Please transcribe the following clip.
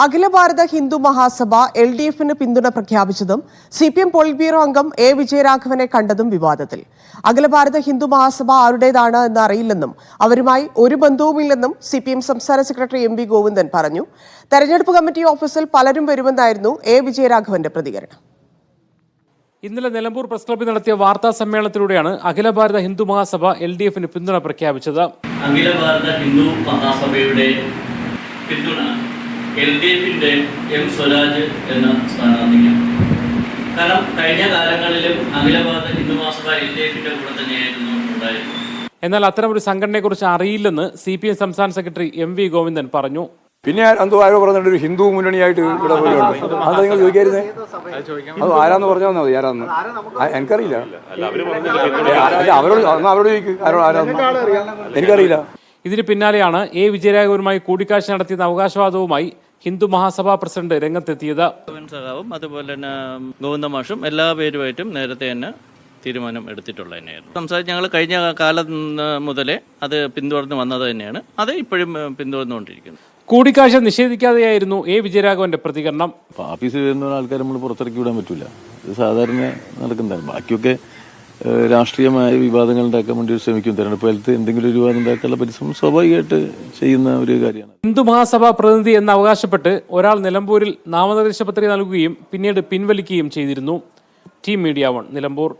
അഖില ഭാരത ഹിന്ദു മഹാസഭ LDFന് പിന്തുണ പ്രഖ്യാപിച്ചതും CPM polit bureau അംഗം A. വിജയരാഘവനെ കണ്ടതും വിവാദത്തിൽ. അഖില ഭാരത ഹിന്ദു മഹാസഭ ആരുടേതാണ് എന്ന് അറിയില്ലെന്നും അവരുമായി ഒരു ബന്ധവുമില്ലെന്നും CPM സംസ്ഥാന സെക്രട്ടറി MV ഗോവിന്ദൻ പറഞ്ഞു. തെരഞ്ഞെടുപ്പ് കമ്മിറ്റി ഓഫീസിൽ പലരും വരുമെന്നായിരുന്നു A. വിജയരാഘവന്റെ പ്രതികരണം. ഇന്നലെ നിലമ്പൂർ പ്രസ് ക്ലബ്ബിൽ നടത്തിയ വാർത്താ സമ്മേളനത്തിലൂടെയാണ് അഖില ഭാരത ഹിന്ദു മഹാസഭ LDFന് പിന്തുണ പ്രഖ്യാപിച്ചത്. അഖില ഭാരത ഹിന്ദു മഹാസഭയുടെ പിന്തുണ LDFന്റെ M. സ്വരാജ് എന്ന സ്ഥാനാർത്ഥിക്കാണ്. കാരണം കഴിഞ്ഞ കാലങ്ങളിലും അഖില ഭാരത ഹിന്ദു മഹാസഭ LDFന്റെ കൂടെ തന്നെയായിരുന്നു ഉണ്ടായിരുന്നത്. എന്നാൽ അത്തരമൊരു സംഘടനയെക്കുറിച്ച് അറിയില്ലെന്ന് CPM സംസ്ഥാന സെക്രട്ടറി MV ഗോവിന്ദൻ പറഞ്ഞു. പിന്നെ എന്തോ ആരോ പറഞ്ഞിട്ട് ഒരു ഹിന്ദു മുന്നണിയായിട്ട് ഇവിടെ അത് നിങ്ങൾ ചോദിക്കായിരുന്നേ, അത് ആരാന്ന് പറഞ്ഞാൽ മതി. ആരാന്ന് എനിക്കറിയില്ല. അവരോട് ചോദിക്കും ആരാന്ന്, എനിക്കറിയില്ല. ഇതിന് പിന്നാലെയാണ് A. വിജയരാഘവനുമായി കൂടിക്കാഴ്ച നടത്തിയ അവകാശവാദവുമായി ഹിന്ദു മഹാസഭാ പ്രസിഡന്റ് രംഗത്തെത്തിയത്. സഖാവും അതുപോലെ തന്നെ ഗോവിന്ദ മാഷും എല്ലാ പേരുമായിട്ടും നേരത്തെ തന്നെ തീരുമാനം എടുത്തിട്ടുള്ള തന്നെയായിരുന്നു. സംസാരിച്ച് ഞങ്ങൾ കഴിഞ്ഞ കാലം മുതലേ അത് പിന്തുടർന്ന് വന്നത് തന്നെയാണ്. അത് ഇപ്പോഴും പിന്തുടർന്നുകൊണ്ടിരിക്കുന്നു. കൂടിക്കാഴ്ച നിഷേധിക്കാതെയായിരുന്നു A. വിജയരാഘവന്റെ പ്രതികരണം. ഓഫീസിൽ വരുന്ന ആൾക്കാരെ നമ്മൾ പുറത്തിറക്കി വിടാൻ പറ്റില്ല. ഇത് സാധാരണ നടക്കുന്നതാണ്. ബാക്കിയൊക്കെ രാഷ്ട്രീയമായ വിവാദങ്ങൾ ഉണ്ടാക്കാൻ വേണ്ടി ശ്രമിക്കും. തെരഞ്ഞെടുപ്പ് കാലത്ത് എന്തെങ്കിലും ഒരു വിവാദം ഉണ്ടാക്കാനുള്ള പരിശ്രമം സ്വാഭാവികമായിട്ട് ചെയ്യുന്ന ഒരു കാര്യമാണ്. ഹിന്ദു മഹാസഭാ പ്രതിനിധി എന്ന് അവകാശപ്പെട്ട് ഒരാൾ നിലമ്പൂരിൽ നാമനിർദ്ദേശ പത്രിക നൽകുകയും പിന്നീട് പിൻവലിക്കുകയും ചെയ്തിരുന്നു. Team media 1 Nilambur.